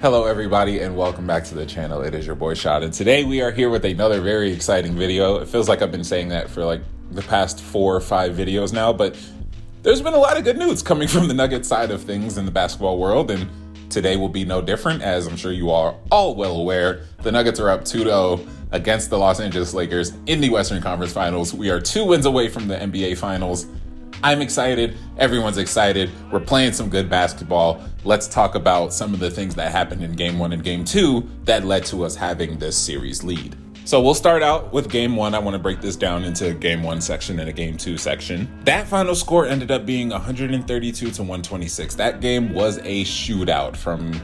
Hello everybody and welcome back to the channel. It is your boy Shad, and today we are here with another very exciting video. It feels like I've been saying that for like the past 4 or 5 videos now, but there's been a lot of good news coming from the Nuggets side of things in the basketball world, and today will be no different. As I'm sure you are all well aware, the Nuggets are up 2-0 against the Los Angeles Lakers in the Western Conference Finals. We are 2 wins away from the NBA Finals. I'm excited. Everyone's excited. We're playing some good basketball. Let's talk about some of the things that happened in Game 1 and Game 2 that led to us having this series lead. So we'll start out with Game 1. I want to break this down into a Game 1 section and a Game 2 section. That final score ended up being 132-126. That game was a shootout.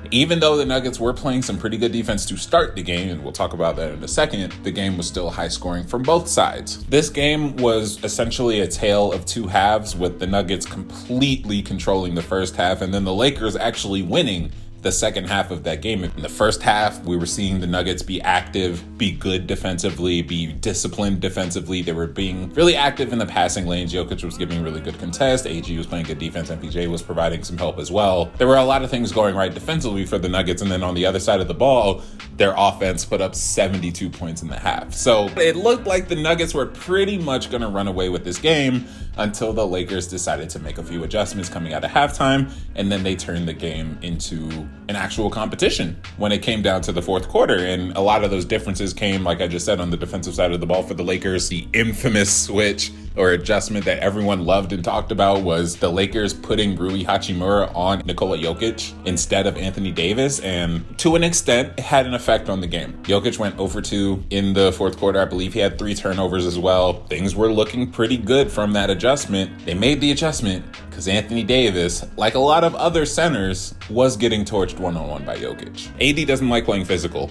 Even though the Nuggets were playing some pretty good defense to start the game, and we'll talk about that in a second, the game was still high scoring from both sides. This game was essentially a tale of 2 halves, with the Nuggets completely controlling the first half and then the Lakers actually winning the second half of that game. In the first half, we were seeing the Nuggets be active, be good defensively, be disciplined defensively. They were being really active in the passing lanes. Jokic was giving really good contests. AG was playing good defense. MPJ was providing some help as well. There were a lot of things going right defensively for the Nuggets. And then on the other side of the ball, their offense put up 72 points in the half. So it looked like the Nuggets were pretty much going to run away with this game until the Lakers decided to make a few adjustments coming out of halftime. And then they turned the game into an actual competition when it came down to the fourth quarter. And a lot of those differences came, like I just said, on the defensive side of the ball for the Lakers. The infamous switch or adjustment that everyone loved and talked about was the Lakers putting Rui Hachimura on Nikola Jokic instead of Anthony Davis. And to an extent, it had an effect on the game. Jokic went 0 for 2 in the fourth quarter. I believe he had 3 turnovers as well. Things were looking pretty good from that adjustment. They made the adjustment because Anthony Davis, like a lot of other centers, was getting torched one-on-one by Jokic. AD doesn't like playing physical.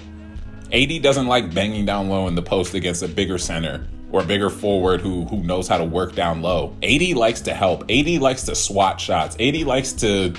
AD doesn't like banging down low in the post against a bigger center or a bigger forward who knows how to work down low. AD likes to help. AD likes to swat shots. AD likes to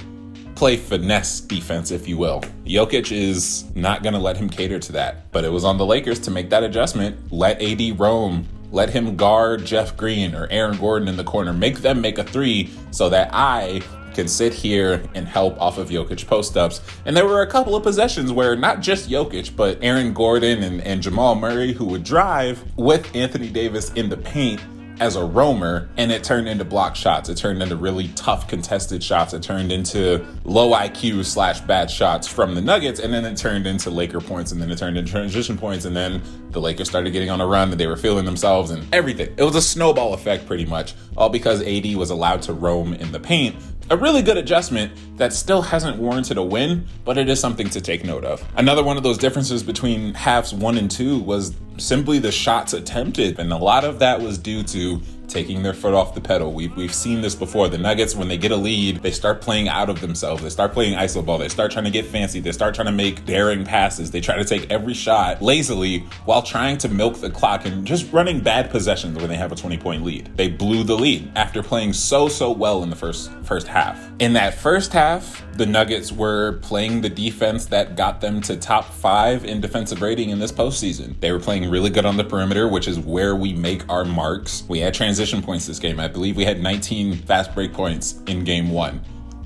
play finesse defense, if you will. Jokic is not going to let him cater to that. But it was on the Lakers to make that adjustment. Let AD roam. Let him guard Jeff Green or Aaron Gordon in the corner. Make them make a 3 so that I can sit here and help off of Jokic post-ups. And there were a couple of possessions where not just Jokic, but Aaron Gordon and Jamal Murray, who would drive with Anthony Davis in the paint as a roamer, and it turned into block shots. It turned into really tough contested shots. It turned into low IQ / bad shots from the Nuggets, and then it turned into Laker points, and then it turned into transition points, and then the Lakers started getting on a run, and they were feeling themselves and everything. It was a snowball effect pretty much, all because AD was allowed to roam in the paint. A really good adjustment that still hasn't warranted a win, but it is something to take note of. Another one of those differences between halves 1 and 2 was simply the shots attempted, and a lot of that was due to taking their foot off the pedal. We've seen this before. The Nuggets, when they get a lead, they start playing out of themselves. They start playing iso ball. They start trying to get fancy. They start trying to make daring passes. They try to take every shot lazily while trying to milk the clock and just running bad possessions when they have a 20-point lead. They blew the lead after playing so well in the first half. In that first half, the Nuggets were playing the defense that got them to top 5 in defensive rating in this postseason. They were playing really good on the perimeter, which is where we make our marks. We had transition points this game. I believe we had 19 fast break points in Game 1.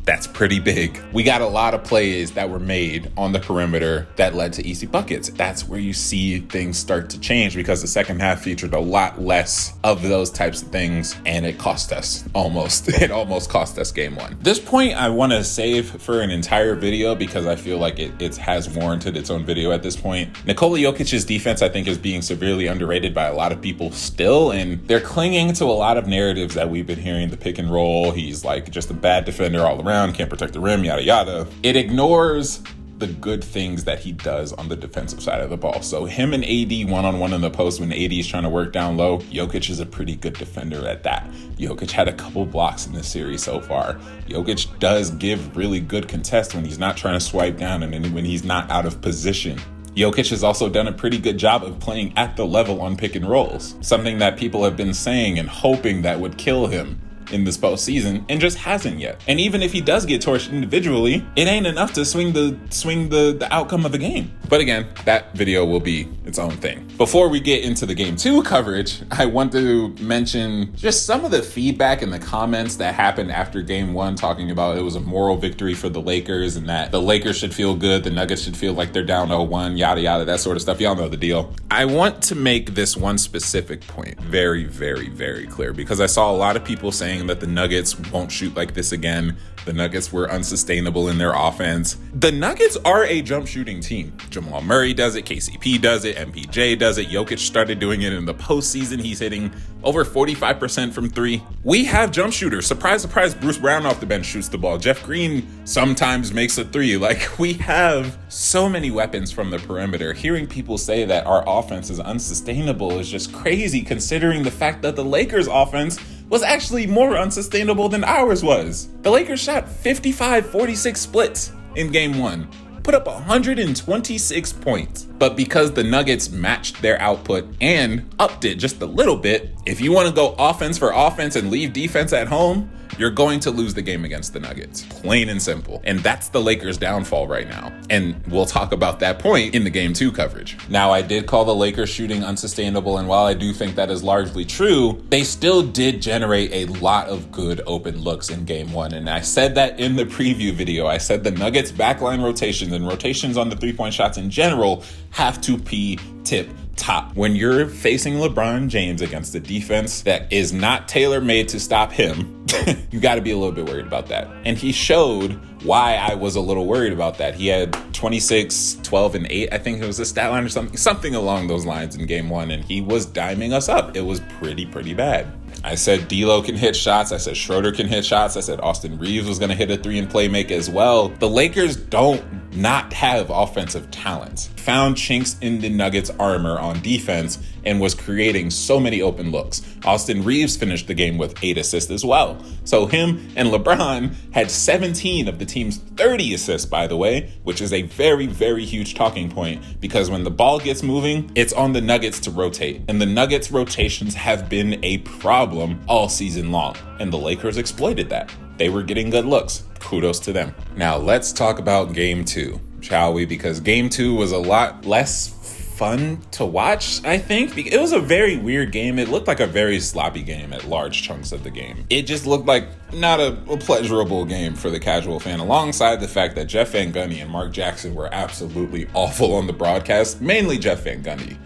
That's pretty big. We got a lot of plays that were made on the perimeter that led to easy buckets. That's where you see things start to change, because the second half featured a lot less of those types of things, and it cost us almost. It almost cost us Game 1. This point I want to save for an entire video because I feel like it has warranted its own video at this point. Nikola Jokic's defense, I think, is being severely underrated by a lot of people still, and they're clinging to a lot of narratives that we've been hearing. The pick and roll, he's like just a bad defender all around, can't protect the rim, yada yada. It ignores the good things that he does on the defensive side of the ball. So him and AD one-on-one in the post when AD is trying to work down low, Jokic is a pretty good defender at that. Jokic had a couple blocks in this series so far. Jokic does give really good contests when he's not trying to swipe down and when he's not out of position. Jokic has also done a pretty good job of playing at the level on pick and rolls, something that people have been saying and hoping that would kill him in this postseason and just hasn't yet. And even if he does get torched individually, it ain't enough to swing the outcome of the game. But again, that video will be its own thing. Before we get into the game 2 coverage, I want to mention just some of the feedback in the comments that happened after game 1, talking about it was a moral victory for the Lakers and that the Lakers should feel good, the Nuggets should feel like they're down 0-1, yada yada, that sort of stuff. Y'all know the deal. I want to make this one specific point very, very, very clear, because I saw a lot of people saying that the Nuggets won't shoot like this again. The Nuggets were unsustainable in their offense. The Nuggets are a jump shooting team. Jamal Murray does it, KCP does it, MPJ does it. Jokic started doing it in the postseason. He's hitting over 45% from 3. We have jump shooters. Surprise, surprise, Bruce Brown off the bench shoots the ball. Jeff Green sometimes makes a 3. Like, we have so many weapons from the perimeter. Hearing people say that our offense is unsustainable is just crazy, considering the fact that the Lakers' offense was actually more unsustainable than ours was. The Lakers shot 55-46 splits in game 1, put up 126 points. But because the Nuggets matched their output and upped it just a little bit, if you want to go offense for offense and leave defense at home, you're going to lose the game against the Nuggets. Plain and simple. And that's the Lakers' downfall right now. And we'll talk about that point in the game 2 coverage. Now, I did call the Lakers shooting unsustainable, and while I do think that is largely true, they still did generate a lot of good open looks in game 1. And I said that in the preview video. I said the Nuggets' backline rotations and rotations on the three-point shots in general have to be tip top. When you're facing LeBron James against a defense that is not tailor-made to stop him, you got to be a little bit worried about that. And he showed why I was a little worried about that. He had 26, 12, and 8, I think it was a stat line or something along those lines in game 1, and he was diming us up. It was pretty bad. I said D'Lo can hit shots. I said Schroeder can hit shots. I said Austin Reeves was going to hit a 3 and play make as well. The Lakers don't not have offensive talent. Found chinks in the Nuggets' armor on defense and was creating so many open looks. Austin Reeves finished the game with 8 assists as well. So him and LeBron had 17 of the team's 30 assists, by the way, which is a very, very huge talking point, because when the ball gets moving, it's on the Nuggets to rotate. And the Nuggets' rotations have been a problem all season long. And the Lakers exploited that. They were getting good looks. Kudos to them. Now let's talk about game 2, shall we? Because game 2 was a lot less fun to watch, I think. It was a very weird game. It looked like a very sloppy game at large chunks of the game. It just looked like not a pleasurable game for the casual fan, alongside the fact that Jeff Van Gundy and Mark Jackson were absolutely awful on the broadcast, mainly Jeff Van Gundy.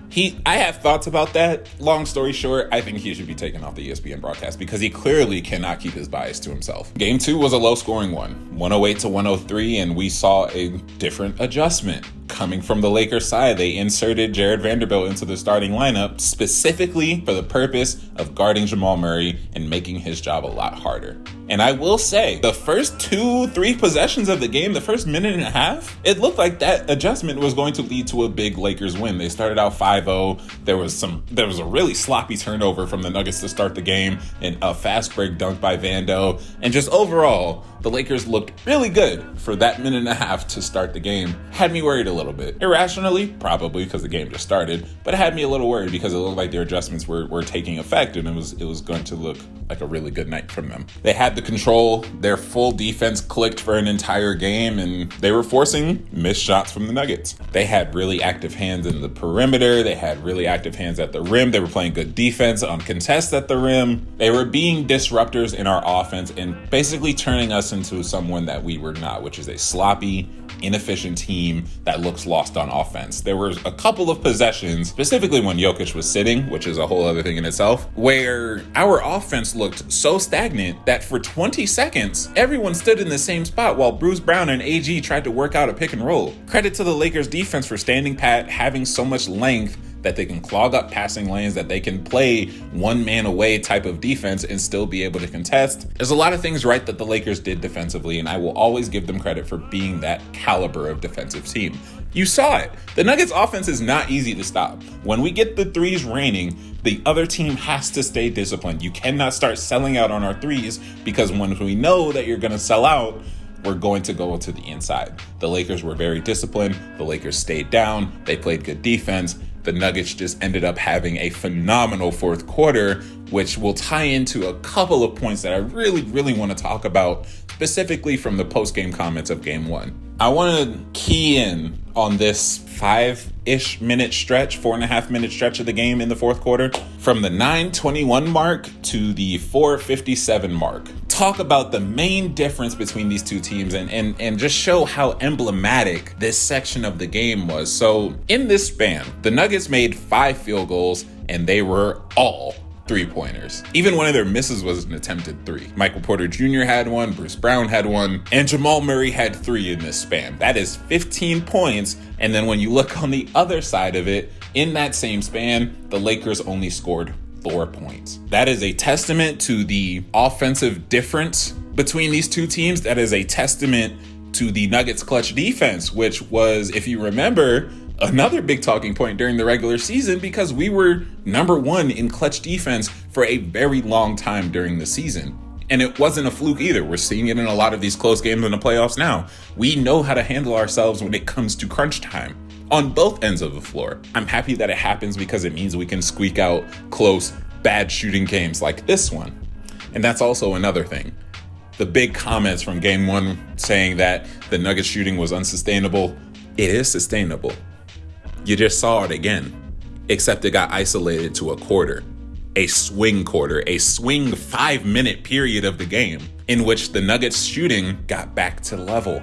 I have thoughts about that. Long story short, I think he should be taken off the ESPN broadcast because he clearly cannot keep his bias to himself. Game 2 was a low-scoring one, 108 to 103, and we saw a different adjustment coming from the Lakers side. They inserted Jared Vanderbilt into the starting lineup specifically for the purpose of guarding Jamal Murray and making his job a lot harder. And I will say, the first 2-3 possessions of the game, the first minute and a half, it looked like that adjustment was going to lead to a big Lakers win. They started out 5-0. There was a really sloppy turnover from the Nuggets to start the game, and a fast break dunk by Vando. And just overall, the Lakers looked really good for that minute and a half to start the game. Had me worried a little bit. Irrationally, probably because the game just started, but it had me a little worried because it looked like their adjustments were taking effect, and it was going to look like a really good night from them. They had the control. Their full defense clicked for an entire game, and they were forcing missed shots from the Nuggets. They had really active hands in the perimeter. They had really active hands at the rim. They were playing good defense on contests at the rim. They were being disruptors in our offense and basically turning us into someone that we were not, which is a sloppy, inefficient team that looks lost on offense. There were a couple of possessions, specifically when Jokic was sitting, which is a whole other thing in itself, where our offense looked so stagnant that for 20 seconds, everyone stood in the same spot while Bruce Brown and AG tried to work out a pick and roll. Credit to the Lakers defense for standing pat, having so much length that they can clog up passing lanes, that they can play one man away type of defense and still be able to contest. There's a lot of things right that the Lakers did defensively, and I will always give them credit for being that caliber of defensive team. You saw it. The Nuggets offense is not easy to stop. When we get the threes raining, the other team has to stay disciplined. You cannot start selling out on our threes, because when we know that you're going to sell out, we're going to go to the inside. The Lakers were very disciplined. The Lakers stayed down. They played good defense. the Nuggets just ended up having a phenomenal fourth quarter, which will tie into a couple of points that I really, really want to talk about, specifically from the post-game comments of Game 1. I want to key in on this 5-ish minute stretch, 4.5 minute stretch of the game in the fourth quarter, from the 9:21 mark to the 4:57 mark. Talk about the main difference between these two teams and just show how emblematic this section of the game was. So in this span, the Nuggets made 5 field goals and they were all 3-pointers. Even one of their misses was an attempted 3. Michael Porter Jr. had one, Bruce Brown had one, and Jamal Murray had 3 in this span. That is 15 points. And then when you look on the other side of it, in that same span, the Lakers only scored 4 points. That is a testament to the offensive difference between these two teams. That is a testament to the Nuggets' clutch defense, which was, if you remember, another big talking point during the regular season, because we were number 1 in clutch defense for a very long time during the season. And it wasn't a fluke either. We're seeing it in a lot of these close games in the playoffs now. We know how to handle ourselves when it comes to crunch time on both ends of the floor. I'm happy that it happens because it means we can squeak out close, bad shooting games like this one. And that's also another thing. The big comments from Game 1 saying that the Nuggets shooting was unsustainable. It is sustainable. You just saw it again, except it got isolated to a quarter, a swing quarter, a swing 5-minute period of the game in which the Nuggets shooting got back to level.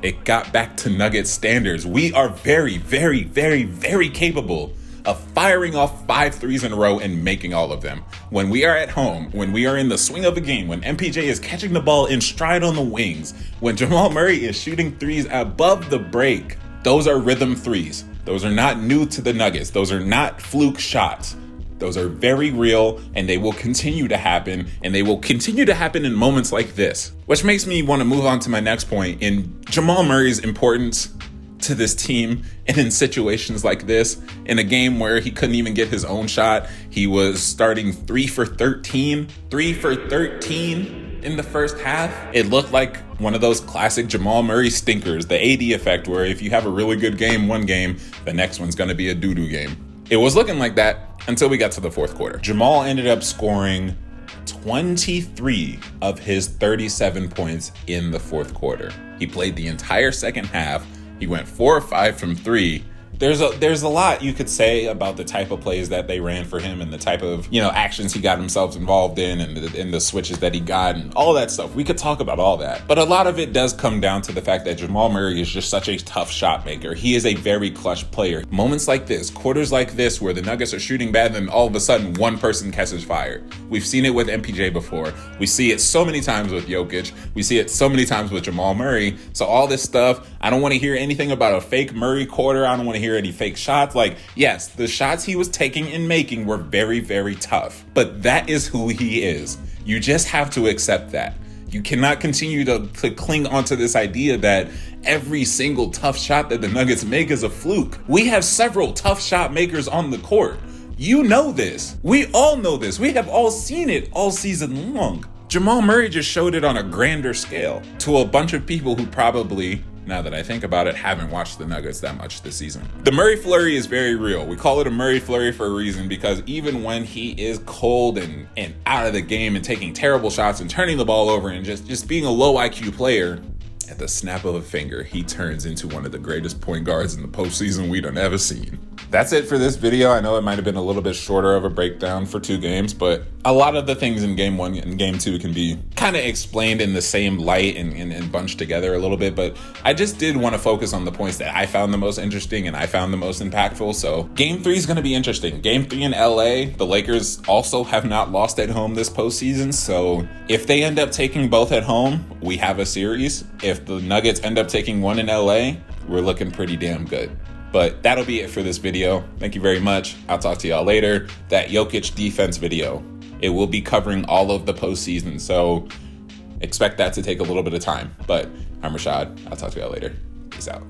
It got back to Nuggets standards. We are very, very, very, very capable of firing off 5 threes in a row and making all of them. When we are at home, when we are in the swing of a game, when MPJ is catching the ball in stride on the wings, when Jamal Murray is shooting threes above the break, those are rhythm threes. Those are not new to the Nuggets. Those are not fluke shots. Those are very real, and they will continue to happen, and they will continue to happen in moments like this. Which makes me want to move on to my next point in Jamal Murray's importance to this team, and in situations like this, in a game where he couldn't even get his own shot. He was starting 3 for 13 in the first half. It looked like one of those classic Jamal Murray stinkers, the AD effect, where if you have a really good game one game, the next one's going to be a doo-doo game. It was looking like that until we got to the fourth quarter. Jamal ended up scoring 23 of his 37 points in the fourth quarter. He played the entire second half. He went 4 or 5 from 3. There's a lot you could say about the type of plays that they ran for him and the type of, actions he got himself involved in and the switches that he got and all that stuff. We could talk about all that. But a lot of it does come down to the fact that Jamal Murray is just such a tough shot maker. He is a very clutch player. Moments like this, quarters like this, where the Nuggets are shooting bad and all of a sudden one person catches fire. We've seen it with MPJ before. We see it so many times with Jokic. We see it so many times with Jamal Murray. So all this stuff, I don't want to hear anything about a fake Murray quarter. I don't want to hear any fake shots. Like, yes, the shots he was taking and making were very, very tough, but that is who he is. You just have to accept that. You cannot continue to cling onto this idea that every single tough shot that the Nuggets make is a fluke. We have several tough shot makers on the court. You know this. We all know this. We have all seen it all season long. Jamal Murray just showed it on a grander scale to a bunch of people who probably, now that I think about it, haven't watched the Nuggets that much this season. The Murray flurry is very real. We call it a Murray flurry for a reason, because even when he is cold and out of the game and taking terrible shots and turning the ball over and just being a low IQ player, at the snap of a finger, he turns into one of the greatest point guards in the postseason we done ever seen. That's it for this video. I know it might have been a little bit shorter of a breakdown for 2 games, but a lot of the things in Game 1 and Game 2 can be kind of explained in the same light and bunched together a little bit, but I just did want to focus on the points that I found the most interesting and I found the most impactful. So Game 3 is going to be interesting. Game 3 in LA, the Lakers also have not lost at home this postseason, so if they end up taking both at home, we have a series. If the Nuggets end up taking one in LA, we're looking pretty damn good. But that'll be it for this video. Thank you very much. I'll talk to y'all later. That Jokic defense video, it will be covering all of the postseason, so expect that to take a little bit of time. But I'm Rashad. I'll talk to y'all later. Peace out.